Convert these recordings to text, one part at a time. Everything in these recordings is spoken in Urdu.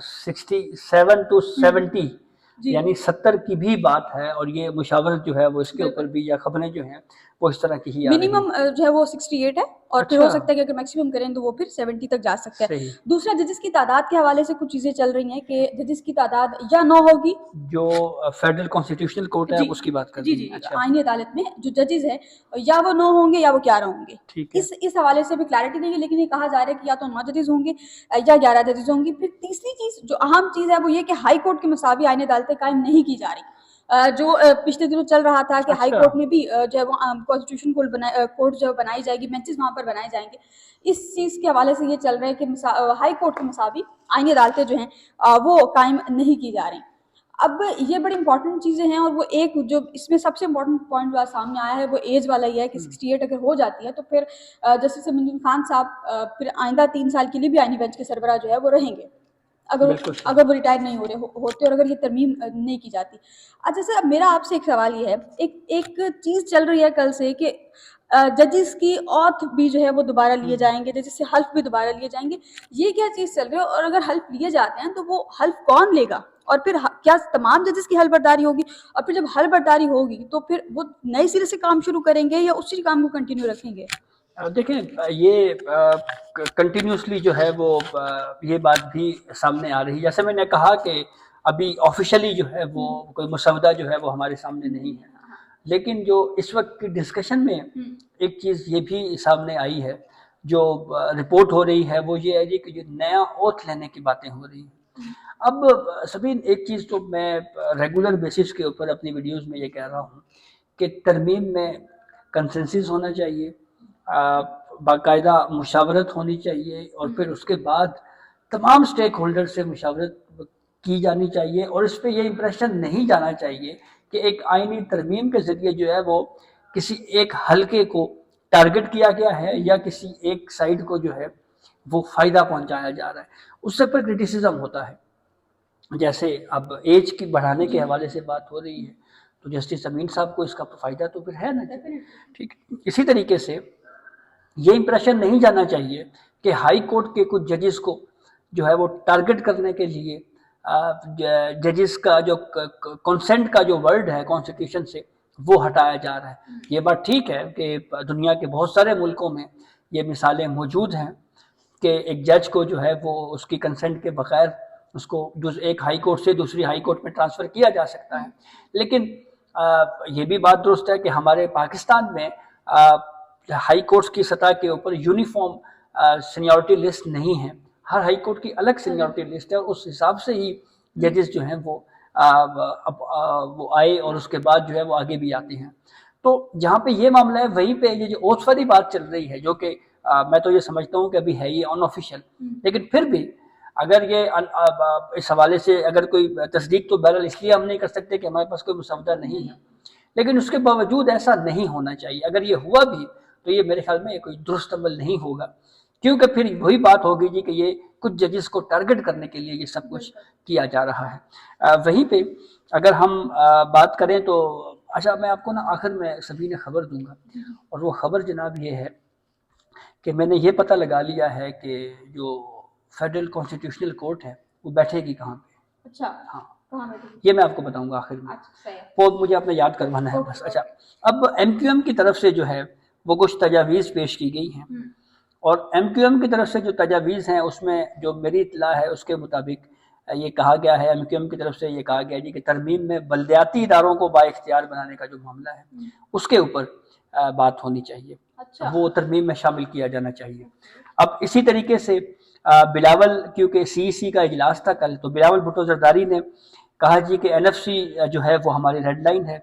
67 to 70 یعنی 70 کی بھی بات ہے، اور یہ مشاورت جو ہے وہ اس کے اوپر بھی، یا خبریں جو ہیں وہ اس طرح کی ہی آ رہی ہیں۔ منیمم جو ہے وہ 68 ہے، اور پھر ہو سکتا ہے کہ اگر میکسیمم کریں تو وہ پھر 70 تک جا سکتا ہے۔ صحیح۔ دوسرا، ججز کی تعداد کے حوالے سے کچھ چیزیں چل رہی ہیں کہ ججز کی تعداد یا 9 ہوگی، جو فیڈرل کانسٹیٹیوشنل کورٹ ہے جی آپ اس کی بات کر جی رہی جی ہیں؟ اچھا آئینی عدالت میں جو ججز ہیں یا وہ 9 ہوں گے یا وہ 11 ہوں گے۔ ٹھیک ہے۔ اس حوالے سے بھی کلیئرٹی نہیں ہے، لیکن یہ کہا جا رہا ہے کہ یا تو 9 ججز ہوں گے یا 11 ججز ہوں گی۔ پھر تیسری چیز جو اہم چیز ہے وہ یہ کہ ہائی کورٹ کے مساوی آئینی عدالتیں قائم نہیں کی جا رہی، جو پچھلے دنوں چل رہا تھا کہ ہائی کورٹ میں بھی جو ہے وہ کانسٹیٹیوشن کورٹ جو بنائی جائے گی، بینچز وہاں پر بنائے جائیں گے۔ اس چیز کے حوالے سے یہ چل رہا ہے کہ ہائی کورٹ کے مساوی آئینی عدالتیں جو ہیں وہ قائم نہیں کی جا رہی۔ اب یہ بڑی امپورٹنٹ چیزیں ہیں، اور وہ ایک جو اس میں سب سے امپورٹنٹ پوائنٹ جو آج سامنے آیا ہے وہ ایج والا ہی ہے کہ 68 اگر ہو جاتی ہے تو پھر جسٹس امین خان صاحب پھر آئندہ 3 سال کے لیے بھی آئینی بینچ کے سربراہ جو ہے وہ رہیں گے، اگر وہ ریٹائر نہیں ہوتے اور اگر یہ ترمیم نہیں کی جاتی۔ اچھا سر، میرا آپ سے ایک سوال یہ ہے، ایک چیز چل رہی ہے کل سے کہ ججز کی اوتھ بھی جو ہے وہ دوبارہ لیے جائیں گے، ججز سے حلف بھی دوبارہ لیے جائیں گے۔ یہ کیا چیز چل رہی ہے؟ اور اگر حلف لیے جاتے ہیں تو وہ حلف کون لے گا؟ اور پھر کیا تمام ججز کی حلف برداری ہوگی؟ اور پھر جب حلف برداری ہوگی تو پھر وہ نئے سرے سے کام شروع کریں گے یا اسی کام کو کنٹینیو رکھیں گے؟ دیکھیں، یہ کنٹینیوسلی جو ہے وہ یہ بات بھی سامنے آ رہی ہے۔ جیسے میں نے کہا کہ ابھی آفیشلی جو ہے وہ کوئی مسودہ جو ہے وہ ہمارے سامنے نہیں ہے، لیکن جو اس وقت کی ڈسکشن میں ایک چیز یہ بھی سامنے آئی ہے، جو رپورٹ ہو رہی ہے وہ یہ ہے جی کہ جو نیا اوتھ لینے کی باتیں ہو رہی ہیں۔ اب سبین، ایک چیز تو میں ریگولر بیسس کے اوپر اپنی ویڈیوز میں یہ کہہ رہا ہوں کہ ترمیم میں کنسنسس ہونا چاہیے، باقاعدہ مشاورت ہونی چاہیے، اور پھر اس کے بعد تمام سٹیک ہولڈر سے مشاورت کی جانی چاہیے، اور اس پہ یہ امپریشن نہیں جانا چاہیے کہ ایک آئینی ترمیم کے ذریعے جو ہے وہ کسی ایک حلقے کو ٹارگٹ کیا گیا ہے یا کسی ایک سائڈ کو جو ہے وہ فائدہ پہنچایا جا رہا ہے۔ اس سے پر کرٹیسزم ہوتا ہے۔ جیسے اب ایج کی بڑھانے کے حوالے سے بات ہو رہی ہے تو جسٹس امین صاحب کو اس کا فائدہ تو پھر ہے نا، ٹھیک۔ اسی طریقے سے یہ امپریشن نہیں جانا چاہیے کہ ہائی کورٹ کے کچھ ججز کو جو ہے وہ ٹارگٹ کرنے کے لیے ججز کا جو کنسنٹ کا جو ورڈ ہے کانسٹیٹیوشن سے وہ ہٹایا جا رہا ہے۔ یہ بات ٹھیک ہے کہ دنیا کے بہت سارے ملکوں میں یہ مثالیں موجود ہیں کہ ایک جج کو جو ہے وہ اس کی کنسنٹ کے بغیر اس کو ایک ہائی کورٹ سے دوسری ہائی کورٹ میں ٹرانسفر کیا جا سکتا ہے، لیکن یہ بھی بات درست ہے کہ ہمارے پاکستان میں ہائی کورٹس کی سطح کے اوپر یونیفارم سینیورٹی لسٹ نہیں ہے۔ ہر ہائی کورٹ کی الگ سینیورٹی لسٹ ہے، اور اس حساب سے ہی ججز جو ہیں وہ آئے اور اس کے بعد جو ہے وہ آگے بھی آتے ہیں۔ تو جہاں پہ یہ معاملہ ہے وہیں پہ یہ جو اوتھ والی بات چل رہی ہے، جو کہ میں تو یہ سمجھتا ہوں کہ ابھی ہے یہ ان آفیشیل، لیکن پھر بھی اگر یہ اس حوالے سے اگر کوئی تصدیق، تو بہرحال اس لیے ہم نہیں کر سکتے کہ ہمارے پاس کوئی مسودہ نہیں ہے، لیکن اس کے باوجود ایسا نہیں ہونا چاہیے۔ اگر یہ ہوا بھی تو یہ میرے خیال میں کوئی درست عمل نہیں ہوگا، کیونکہ پھر وہی بات ہوگی جی کہ یہ کچھ ججز کو ٹارگٹ کرنے کے لیے یہ سب کچھ کیا جا رہا ہے۔ وہیں پہ اگر ہم بات کریں تو اچھا، میں آپ کو نا آخر میں سبھی نے خبر دوں گا، اور وہ خبر جناب یہ ہے کہ میں نے یہ پتہ لگا لیا ہے کہ جو فیڈرل کانسٹیٹیوشنل کورٹ ہے وہ بیٹھے گی کہاں پہ۔ اچھا، ہاں، یہ میں آپ کو بتاؤں گا آخر میں، وہ مجھے آپ نے یاد کروانا ہے بس۔ اچھا، اب ایم کیو ایم کی طرف سے جو ہے وہ کچھ تجاویز پیش کی گئی ہیں، اور ایم کیو ایم کی طرف سے جو تجاویز ہیں اس میں جو میری اطلاع ہے اس کے مطابق یہ کہا گیا ہے، ایم کیو ایم کی طرف سے یہ کہا گیا جی کہ ترمیم میں بلدیاتی اداروں کو با اختیار بنانے کا جو معاملہ ہے اس کے اوپر بات ہونی چاہیے، وہ ترمیم میں شامل کیا جانا چاہیے۔ اب اسی طریقے سے بلاول، کیونکہ سی سی کا اجلاس تھا کل، تو بلاول بھٹو زرداری نے کہا جی کہ این ایف سی جو ہے وہ ہماری ریڈ لائن ہے۔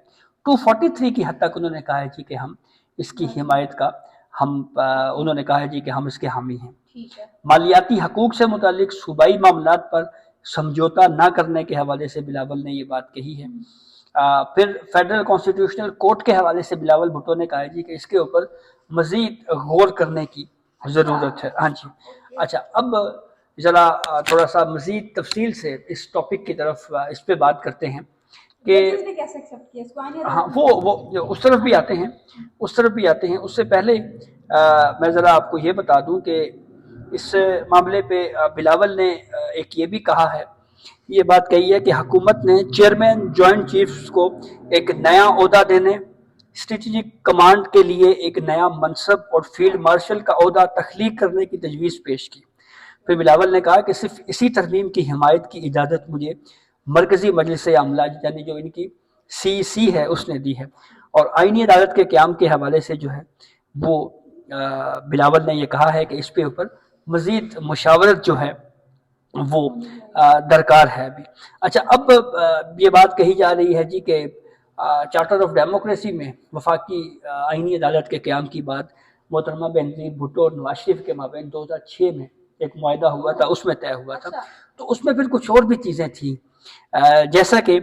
243 کی حد تک انہوں نے کہا ہے جی کہ ہم اس کی حمایت کا انہوں نے کہا ہے جی کہ ہم اس کے حامی ہیں۔ مالیاتی حقوق سے متعلق صوبائی معاملات پر سمجھوتا نہ کرنے کے حوالے سے بلاول نے یہ بات کہی ہے۔ پھر فیڈرل کانسٹیٹیوشنل کورٹ کے حوالے سے بلاول بھٹو نے کہا جی کہ اس کے اوپر مزید غور کرنے کی ضرورت ہے۔ ہاں جی، اچھا، اب ذرا تھوڑا سا مزید تفصیل سے اس ٹاپک کی طرف اس پہ بات کرتے ہیں کہ ہاں وہ اس طرف بھی آتے ہیں، اس سے پہلے میں ذرا آپ کو یہ بتا دوں کہ اس معاملے پہ بلاول نے ایک یہ بھی کہا ہے یہ بات کہی ہے کہ حکومت نے چیئرمین جوائنٹ چیفز کو ایک نیا عہدہ دینے، اسٹریٹجک کمانڈ کے لیے ایک نیا منصب اور فیلڈ مارشل کا عہدہ تخلیق کرنے کی تجویز پیش کی۔ پھر بلاول نے کہا کہ صرف اسی ترمیم کی حمایت کی اجازت مجھے مرکزی مجلس عاملہ یعنی جو ان کی سی ہے اس نے دی ہے، اور آئینی عدالت کے قیام کے حوالے سے جو ہے وہ بلاول نے یہ کہا ہے کہ اس پہ اوپر مزید مشاورت جو ہے وہ درکار ہے ابھی۔ اچھا، اب یہ بات کہی جا رہی ہے جی کہ چارٹر آف ڈیموکریسی میں وفاقی آئینی عدالت کے قیام کی بات محترمہ بینظیر بھٹو اور نواز شریف کے مابین 2006 میں ایک معاہدہ ہوا تھا، اس میں طے ہوا تھا، تو اس میں پھر کچھ اور بھی چیزیں تھیں، جیسا کہ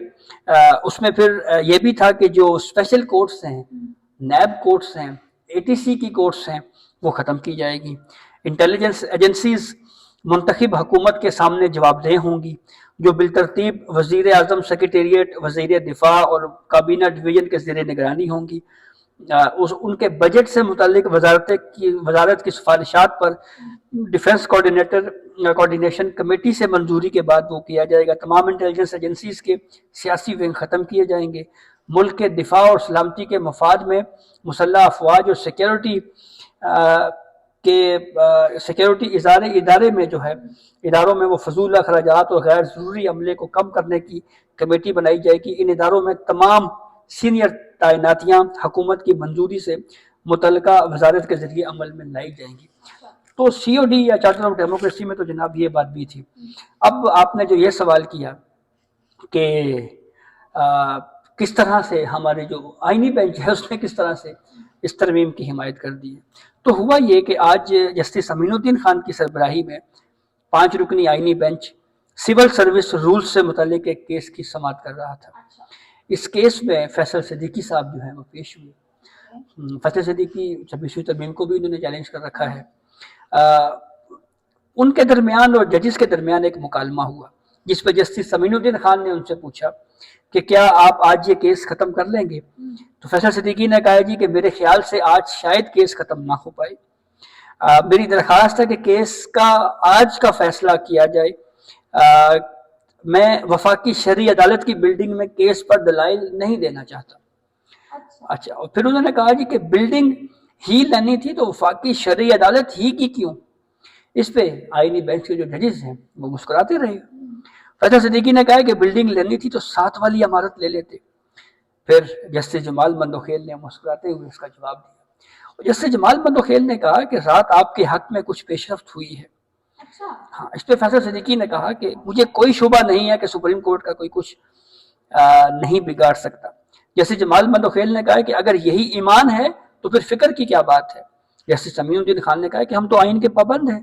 اس میں پھر یہ بھی تھا کہ جو اسپیشل کورٹس ہیں، نیب کورٹس ہیں، اے ٹی سی کی کورٹس ہیں، وہ ختم کی جائے گی، انٹیلیجنس ایجنسیز منتخب حکومت کے سامنے جواب دہ ہوں گی، جو بالترتیب وزیر اعظم، سیکریٹریٹ، وزیر دفاع اور کابینہ ڈویژن کے زیر نگرانی ہوں گی۔ ان کے بجٹ سے متعلق وزارت کی سفارشات پر ڈیفنس کوارڈینیشن کمیٹی سے منظوری کے بعد وہ کیا جائے گا۔ تمام انٹیلیجنس ایجنسیز کے سیاسی ونگ ختم کیے جائیں گے۔ ملک کے دفاع اور سلامتی کے مفاد میں مسلح افواج اور سیکیورٹی ادارے میں جو ہے اداروں میں وہ فضول اخراجات اور غیر ضروری عملے کو کم کرنے کی کمیٹی بنائی جائے گی۔ ان اداروں میں تمام سینئر تعیناتیاں حکومت کی منظوری سے متعلقہ وزارت کے ذریعے عمل میں لائی جائیں گی۔ تو سی او ڈی یا چارٹر آف ڈیموکریسی میں تو جناب یہ بات بھی تھی۔ اب آپ نے جو یہ سوال کیا کہ کس طرح سے ہمارے جو آئینی بینچ ہے اس نے کس طرح سے اس ترمیم کی حمایت کر دی ہے، تو ہوا یہ کہ آج جسٹس امین الدین خان کی سربراہی میں 5 رکنی آئینی بینچ سول سروس رولز سے متعلق ایک کیس کی سماعت کر رہا تھا۔ اس کیس میں فیصل صدیقی صاحب جو ہیں وہ پیش ہوئے۔ فیصل صدیقی 26ویں ترمیم کو بھی انہوں نے چیلنج کر رکھا ہے۔ ان کے درمیان اور ججز کے درمیان ایک مکالمہ ہوا جس پہ جسٹس امین الدین خان نے ان سے پوچھا کہ کیا آپ آج یہ کیس ختم کر لیں گے؟ تو فیصل صدیقی نے کہا جی کہ میرے خیال سے آج شاید کیس ختم نہ ہو پائے، میری درخواست ہے کہ کیس کا آج کا فیصلہ کیا جائے، میں وفاقی شرعی عدالت کی بلڈنگ میں کیس پر دلائل نہیں دینا چاہتا۔ اچھا، اور پھر انہوں نے کہا جی کہ بلڈنگ ہی لینی تھی تو وفاقی شرعی عدالت ہی کی کیوں؟ اس پہ آئینی بینچ کے جو ججز ہیں وہ مسکراتے رہے۔ فیصل صدیقی نے کہا کہ بلڈنگ لینی تھی تو 7 والی عمارت لے لیتے۔ پھر جسٹس جمال مندوخیل نے مسکراتے ہوئے اس کا جواب دیا۔ جسٹس جمال مندوخیل نے کہا کہ رات آپ کے حق میں کچھ پیش رفت ہوئی ہے۔ ہاں، اس پہ فیصل صدیقی نے کہا کہ مجھے کوئی شبہ نہیں ہے کہ سپریم کورٹ کا کوئی کچھ نہیں بگاڑ سکتا۔ جسٹس جمال مندوخیل نے کہا کہ اگر یہی ایمان ہے تو پھر فکر کی کیا بات ہے؟ جسٹس امین الدین خان نے کہا کہ ہم تو آئین کے پابند ہیں۔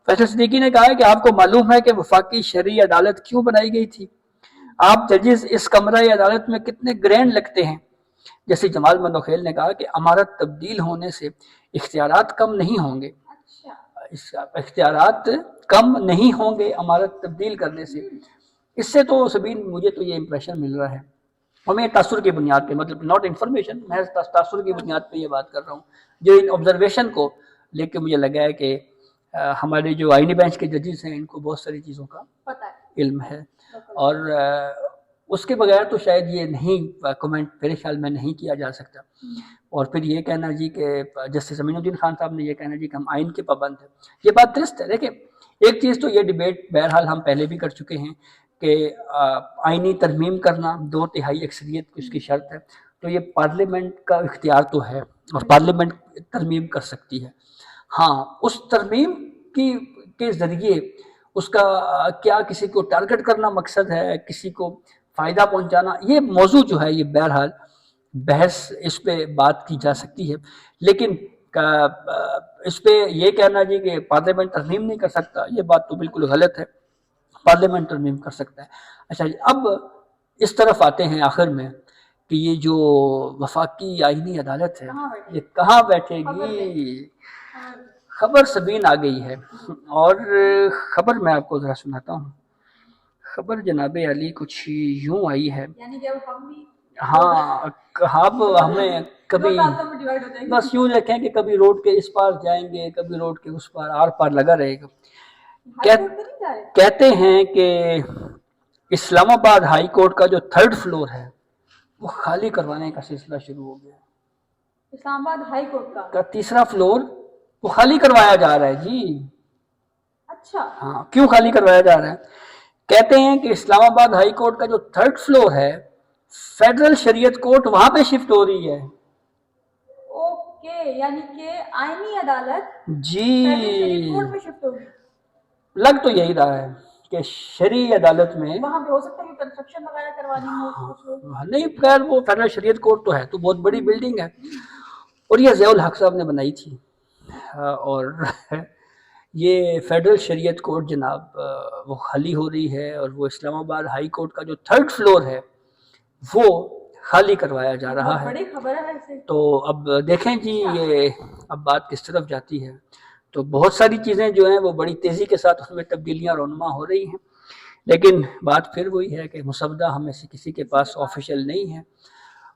فیصل صدیقی نے کہا کہ آپ کو معلوم ہے کہ وفاقی شرعی عدالت کیوں بنائی گئی تھی؟ آپ ججز اس کمرہ عدالت میں کتنے گرینڈ لگتے ہیں۔ جیسے جمال مندوخیل نے کہا کہ عمارت تبدیل ہونے سے اختیارات کم نہیں ہوں گے، اختیارات کم نہیں ہوں گے عمارت تبدیل کرنے سے۔ اس سے تو سبین مجھے تو یہ امپریشن مل رہا ہے، اور میں تاثر کی بنیاد پہ، مطلب ناٹ انفارمیشن، میں تاثر کی بنیاد پہ یہ بات کر رہا ہوں، جو ان آبزرویشن کو لے کے مجھے لگا ہے کہ ہمارے جو آئینی بینچ کے ججز ہیں ان کو بہت ساری چیزوں کا علم ہے، اور اس کے بغیر تو شاید یہ نہیں کمنٹ میرے خیال میں نہیں کیا جا سکتا۔ اور پھر یہ کہنا جی کہ جسٹس امین الدین خان صاحب نے یہ کہنا جی کہ ہم آئین کے پابند ہیں، یہ بات درست ہے۔ دیکھیں، ایک چیز تو یہ ڈیبیٹ بہرحال ہم پہلے بھی کر چکے ہیں کہ آئینی ترمیم کرنا 2/3 اکثریت اس کی شرط ہے، تو یہ پارلیمنٹ کا اختیار تو ہے اور پارلیمنٹ ترمیم کر سکتی ہے۔ ہاں، اس ترمیم کے ذریعے اس کا کیا کسی کو ٹارگٹ کرنا مقصد ہے، کسی کو فائدہ پہنچانا، یہ موضوع جو ہے یہ بہرحال بحث اس پہ بات کی جا سکتی ہے، لیکن اس پہ یہ کہنا جی کہ پارلیمنٹ ترمیم نہیں کر سکتا، یہ بات تو بالکل غلط ہے، پارلیمنٹ ترمیم کر سکتا ہے۔ اچھا جی، اب اس طرف آتے ہیں آخر میں کہ یہ جو وفاقی آئینی عدالت ہے یہ کہاں بیٹھے گی؟ خبر سبین آ گئی ہے، اور خبر میں آپ کو ذرا سناتا ہوں۔ خبر جناب علی کچھ یوں آئی ہے، ہاں، اب ہمیں کبھی بس یوں دیکھیں کہ کبھی روڈ کے اس پار جائیں گے، کبھی روڈ کے اس پار، آر پار لگا رہے گا۔ کہتے ہیں کہ اسلام آباد ہائی کورٹ کا جو 3rd فلور ہے وہ خالی کروانے کا سلسلہ شروع ہو گیا. اسلام آباد ہائی کورٹ کا 3rd فلور وہ خالی کروایا جا رہا ہے جی. اچھا ہاں کیوں خالی کروایا جا رہا ہے؟ کہتے ہیں کہ اسلام آباد ہائی کورٹ کا جو 3rd فلور ہے فیڈرل شریعت کورٹ وہاں پہ شفٹ ہو رہی ہے. اوکے یعنی کہ آئینی عدالت جی فیڈرل کورٹ میں شفٹ ہوگی. لگ تو یہی رہا ہے کہ شرعی عدالت میں وہاں پہ ہو سکتا ہے کہ کنسٹرکشن وغیرہ کروانی ہو کچھ لوگ. نہیں خیر وہ فیڈرل شریعت کورٹ تو ہے تو بہت بڑی بلڈنگ ہے اور یہ ضیاء الحق صاحب نے بنائی تھی. اور یہ فیڈرل شریعت کورٹ جناب وہ خالی ہو رہی ہے اور وہ اسلام آباد ہائی کورٹ کا جو 3rd فلور ہے وہ خالی کروایا جا رہا ہے. بڑی خبر ہے ویسے. تو اب دیکھیں جی یہ اب بات کس طرف جاتی ہے. تو بہت ساری چیزیں جو ہیں وہ بڑی تیزی کے ساتھ اس میں تبدیلیاں رونما ہو رہی ہیں لیکن بات پھر وہی ہے کہ مسودہ ہم میں سے کسی کے پاس آفیشیل نہیں ہے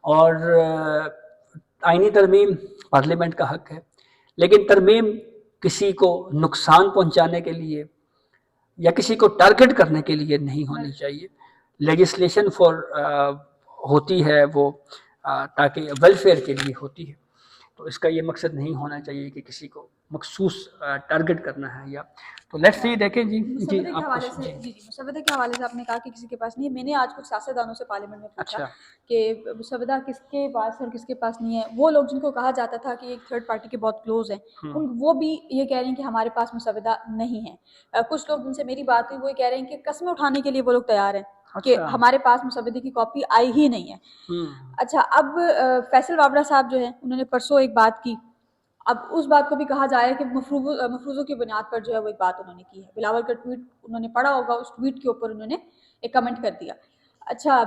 اور آئینی ترمیم پارلیمنٹ کا حق ہے لیکن ترمیم کسی کو نقصان پہنچانے کے لیے یا کسی کو ٹارگٹ کرنے کے لیے نہیں ہونی چاہیے. لیجسلیشن ہوتی ہے وہ تاکہ ویلفیئر کے لیے ہوتی ہے تو اس کا یہ مقصد نہیں ہونا چاہیے کہ کسی کو مخصوص ٹارگٹ کرنا ہے یا تو لیٹس سی دیکھیں جی. مسودے کے حوالے سے جی مسودے کے حوالے سے آپ نے کہا کہ کسی کے پاس نہیں ہے. میں نے آج کچھ سیاستدانوں سے پارلیمنٹ میں پوچھا کہ مسودہ کس کے پاس اور کس کے پاس نہیں ہے. وہ لوگ جن کو کہا جاتا تھا کہ ایک 3rd پارٹی کے بہت کلوز ہیں وہ بھی یہ کہہ رہے ہیں کہ ہمارے پاس مسودہ نہیں ہے. کچھ لوگ جن سے میری بات ہوئی وہ یہ کہہ رہے ہیں کہ قسمیں اٹھانے کے لیے وہ لوگ تیار ہیں کہ ہمارے پاس مسودے کی کاپی آئی ہی نہیں ہے. اچھا اب فیصل وابڑہ صاحب جو ہیں انہوں نے پرسوں ایک بات کی. اب اس بات کو بھی کہا جائے کہ مفروضوں کی بنیاد پر جو ہے وہ ایک بات انہوں نے کی ہے. بلاول کا ٹویٹ انہوں نے پڑھا ہوگا اس ٹویٹ کے اوپر انہوں نے ایک کمنٹ کر دیا. اچھا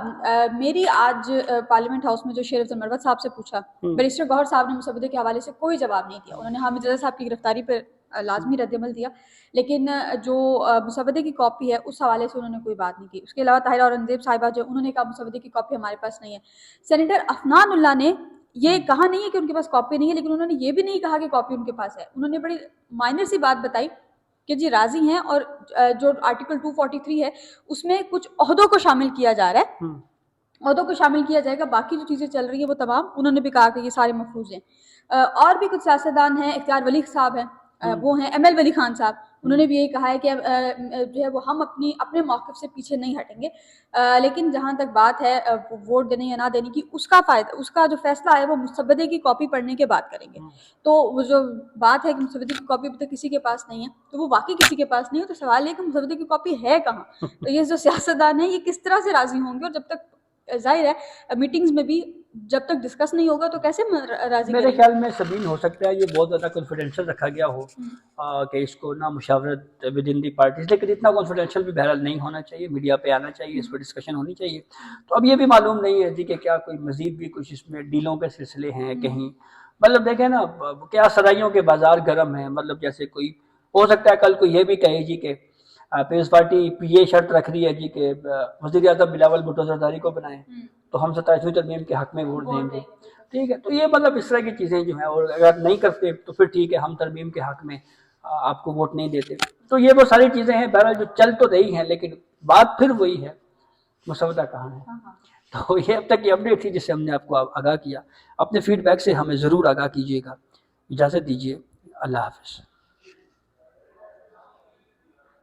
میری آج پارلیمنٹ ہاؤس میں جو شیر افضل مروت صاحب سے پوچھا بیرسٹر گوہر صاحب نے مسودے کے حوالے سے کوئی جواب نہیں دیا. انہوں نے حامد رضا صاحب کی گرفتاری پر لازمی رد عمل دیا لیکن جو مسودے کی کاپی ہے اس حوالے سے انہوں نے کوئی بات نہیں کی. اس کے علاوہ طاہرہ اورنگزیب صاحبہ جو انہوں نے کہا مسودے کی کاپی ہمارے پاس نہیں ہے. سینیٹر عفنان اللہ نے یہ کہا نہیں ہے کہ ان کے پاس کاپی نہیں ہے لیکن انہوں نے یہ بھی نہیں کہا کہ کاپی ان کے پاس ہے. انہوں نے بڑی مائنر سی بات بتائی کہ جی راضی ہیں اور جو آرٹیکل 243 ہے اس میں کچھ عہدوں کو شامل کیا جا رہا ہے عہدوں کو شامل کیا جائے گا. باقی جو چیزیں چل رہی ہیں وہ تمام انہوں نے بھی کہا کہ یہ سارے محفوظ ہیں. اور بھی کچھ سیاستدان ہیں اختیار ولی صاحب ہیں وہ ہیں ایم ایل ولی خان صاحب انہوں نے بھی یہی کہا ہے کہ جو ہے وہ ہم اپنے موقف سے پیچھے نہیں ہٹیں گے لیکن جہاں تک بات ہے ووٹ دینے یا نہ دینے کی اس کا فائدہ اس کا جو فیصلہ ہے وہ مسودے کی کاپی پڑھنے کے بعد کریں گے. تو وہ جو بات ہے کہ مسودے کی کاپی ابھی تک کسی کے پاس نہیں ہے تو وہ واقعی کسی کے پاس نہیں ہے. تو سوال یہ کہ مسودے کی کاپی ہے کہاں. تو یہ جو سیاستدان ہیں یہ کس طرح سے راضی ہوں گے اور جب تک ظاہر ہے میٹنگز میں بھی جب تک ڈسکس نہیں ہوگا تو کیسے راضی. میرے خیال میں سبین ہو سکتا ہے یہ بہت زیادہ کانفیڈینشیل رکھا گیا ہو کہ اس کو نہ مشاورت ود ان دی پارٹیز لیکن اتنا کانفیڈینشیل بھی بہرحال نہیں ہونا چاہیے. میڈیا پہ آنا چاہیے اس پہ ڈسکشن ہونی چاہیے. تو اب یہ بھی معلوم نہیں ہے جی کہ کیا کوئی مزید بھی کچھ اس میں ڈیلوں کے سلسلے ہیں کہیں مطلب دیکھیں نا کیا سرائیوں کے بازار گرم ہیں. مطلب جیسے کوئی ہو سکتا ہے کل کوئی یہ بھی کہے جی کہ پیپلز پارٹی یہ شرط رکھ رہی ہے جی کہ وزیر اعظم بلاول بھٹو زرداری کو بنائیں تو ہم 27ویں ترمیم کے حق میں ووٹ دیں گے. ٹھیک ہے تو یہ مطلب اس طرح کی چیزیں جو ہیں اور اگر نہیں کرتے تو پھر ٹھیک ہے ہم ترمیم کے حق میں آپ کو ووٹ نہیں دیتے. تو یہ وہ ساری چیزیں ہیں بہرحال جو چل تو رہی ہیں لیکن بات پھر وہی ہے مسودہ کہاں ہے. تو یہ اب تک کی اپڈیٹ تھی جس سے ہم نے آپ کو آگاہ کیا. اپنے فیڈ بیک سے ہمیں ضرور آگاہ کیجیے گا. اجازت دیجیے. اللہ حافظ.